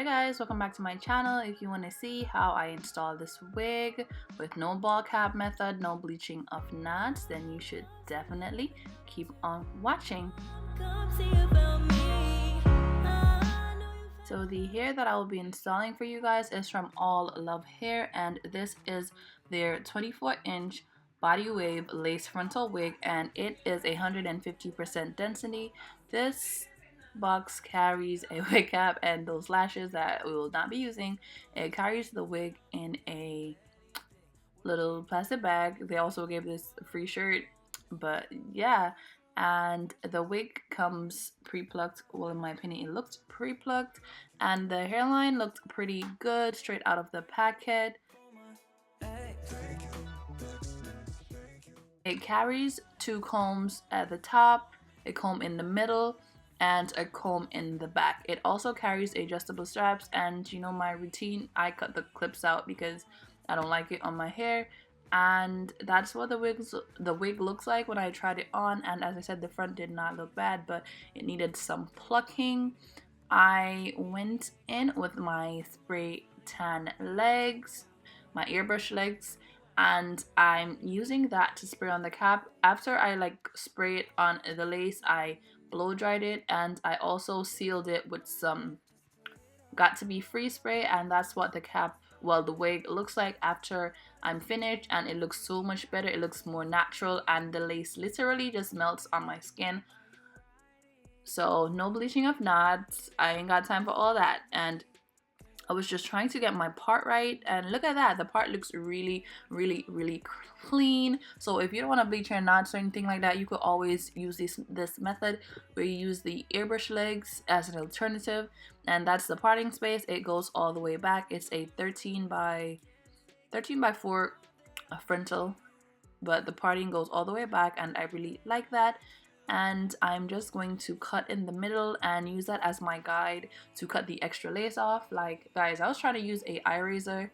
Hi guys, welcome back to my channel. If you want to see how I install this wig with no ball cap method, no bleaching of knots, then you should definitely keep on watching. So the hair that I will be installing for you guys is from ALLOVE hair, and this is their 24-inch body wave lace frontal wig, and it is 150% density. This box carries a wig cap and those lashes that we will not be using. It carries the wig in a little plastic bag. They also gave this free shirt, but yeah. And the wig comes pre-plucked. Well, in my opinion, it looked pre-plucked, and the hairline looked pretty good straight out of the packet. It carries two combs at the top, a comb in the middle, and a comb in the back. It also carries adjustable straps, and you know my routine, I cut the clips out because I don't like it on my hair. And that's what the wig looks like when I tried it on. And as I said, the front did not look bad, but it needed some plucking. I went in with my spray tan legs, my airbrush legs, and I'm using that to spray on the cap. After I spray it on the lace, I blow dried it, and I also sealed it with some got to be free spray, and that's what the cap, well, the wig looks like after I'm finished, and it looks so much better. It looks more natural, and the lace literally just melts on my skin. So no bleaching of knots. I ain't got time for all that. And I was just trying to get my part right, and look at that, the part looks really clean. So if you don't want to bleach your knots or anything like that, you could always use this method where you use the airbrush legs as an alternative, and that's the parting space. It goes all the way back. It's a 13 by 4 frontal, but the parting goes all the way back, and I really like that. And I'm just going to cut in the middle and use that as my guide to cut the extra lace off. Like, guys, I was trying to use a eye razor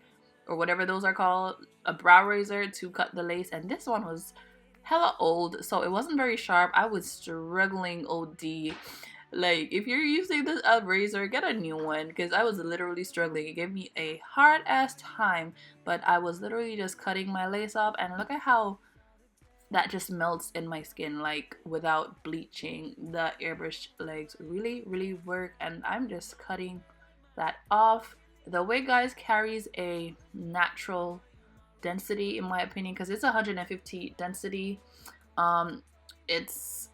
or whatever those are called, a brow razor, to cut the lace, and this one was hella old, so it wasn't very sharp. I was struggling OD. Like, if you're using this razor, get a new one, because I was literally struggling. It gave me a hard ass time, but I was literally just cutting my lace off, and look at how that just melts in my skin, like, without bleaching. The airbrush legs really work, and I'm just cutting that off. The wig, guys, carries a natural density in my opinion, because it's 150 density. It's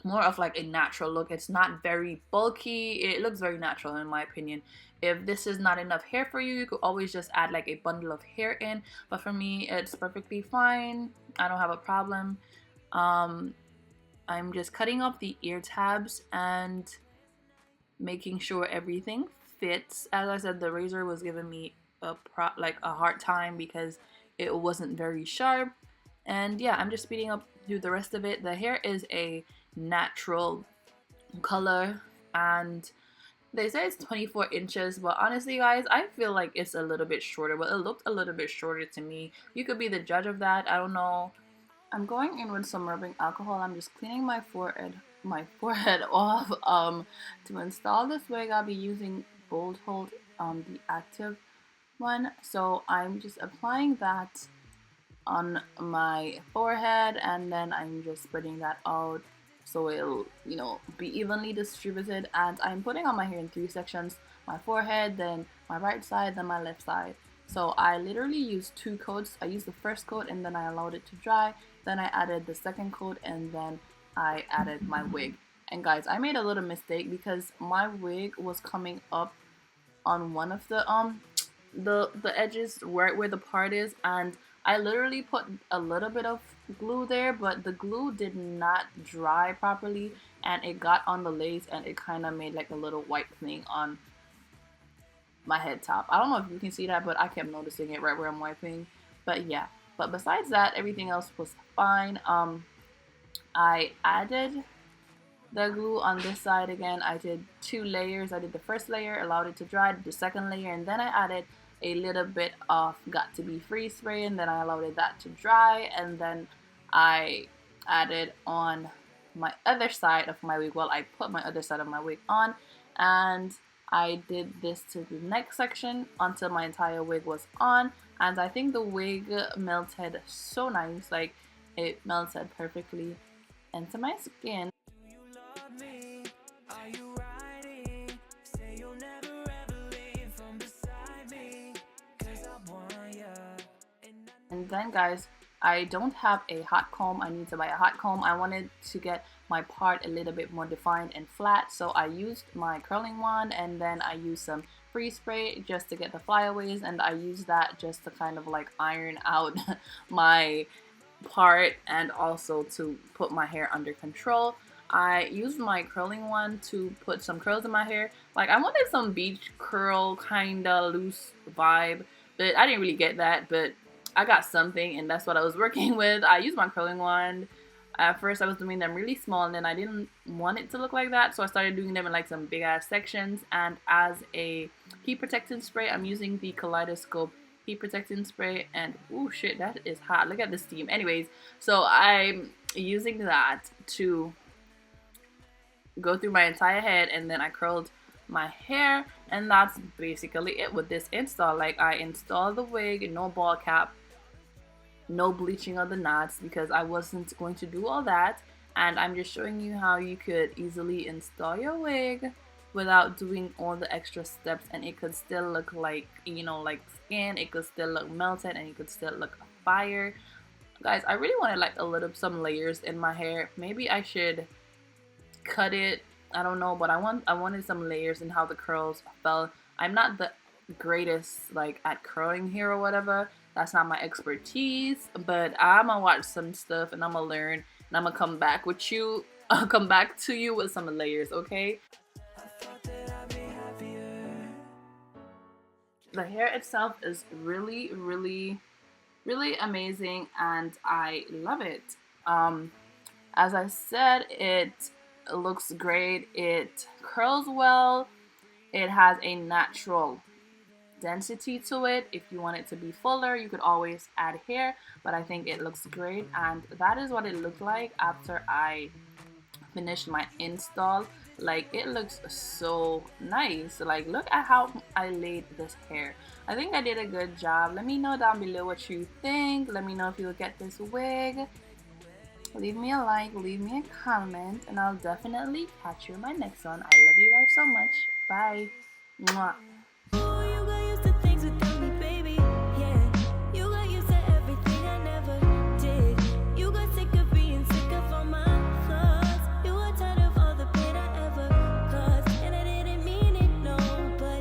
more of like a natural look. It's not very bulky. It looks very natural in my opinion. If this is not enough hair for you, you could always just add like a bundle of hair in, but for me it's perfectly fine. I don't have a problem. I'm just cutting off the ear tabs and making sure everything fits. As I said, the razor was giving me a hard time because it wasn't very sharp. And yeah, I'm just speeding up through the rest of it. The hair is a natural color, and they say it's 24 inches, but honestly, guys, I feel like it's a little bit shorter. Well, it looked a little bit shorter to me. You could be the judge of that. I don't know. I'm going in with some rubbing alcohol. I'm just cleaning my forehead off. To install this wig, I'll be using Bold Hold, the active one. So I'm just applying that on my forehead, and then I'm just spreading that out so it'll, you know, be evenly distributed. And I'm putting on my hair in 3 sections: my forehead, then my right side, then my left side. So I literally used 2 coats. I used the first coat and then I allowed it to dry, then I added the second coat, and then I added my wig. And guys, I made a little mistake because my wig was coming up on one of the edges where the part is, and I literally put a little bit of glue there, but the glue did not dry properly, and it got on the lace, and it kind of made like a little white thing on my head top. I don't know if you can see that, but I kept noticing it right where I'm wiping. But yeah, but besides that, everything else was fine. I added the glue on this side again. I did 2 layers. I did the first layer, allowed it to dry, did the second layer, and then I added a little bit of Got to Be Free spray, and then I allowed that to dry, and then I added on my other side of my wig. Well, I put my other side of my wig on, and I did this to the neck section until my entire wig was on, and I think the wig melted so nice, like it melted perfectly into my skin. And then guys, I don't have a hot comb. I need to buy a hot comb. I wanted to get my part a little bit more defined and flat, so I used my curling wand, and then I used some freeze spray just to get the flyaways, and I used that just to kind of like iron out my part and also to put my hair under control. I used my curling wand to put some curls in my hair. Like I wanted some beach curl kinda loose vibe, but I didn't really get that, but I got something and that's what I was working with. I used my curling wand. At first I was doing them really small, and then I didn't want it to look like that, so I started doing them in like some big ass sections. And as a heat protectant spray, I'm using the Kaleidoscope heat protecting spray, and oh shit, that is hot. Look at the steam. Anyways, so I'm using that to go through my entire head, and then I curled my hair, and that's basically it with this install. Like I installed the wig, no ball cap, no bleaching of the knots because I wasn't going to do all that, and I'm just showing you how you could easily install your wig without doing all the extra steps, and it could still look like, you know, like skin. It could still look melted, and it could still look fire. Guys, I really wanted like some layers in my hair. Maybe I should cut it, I don't know, but I wanted some layers in how the curls felt. I'm not the greatest like at curling hair or whatever. That's not my expertise, but I'm gonna watch some stuff and I'm gonna learn, and I'm gonna come back with you. I'll come back to you with some layers, okay? The hair itself is really, really, really amazing, and I love it. As I said, it looks great. It curls well. It has a natural density to it. If you want it to be fuller, you could always add hair, but I think it looks great, and that is what it looked like after I finished my install. Like it looks so nice. Like look at how I laid this hair. I think I did a good job. Let me know down below what you think. Let me know if you'll get this wig. Leave me a like, leave me a comment, and I'll definitely catch you in my next one. I love you guys so much. Bye. Mwah.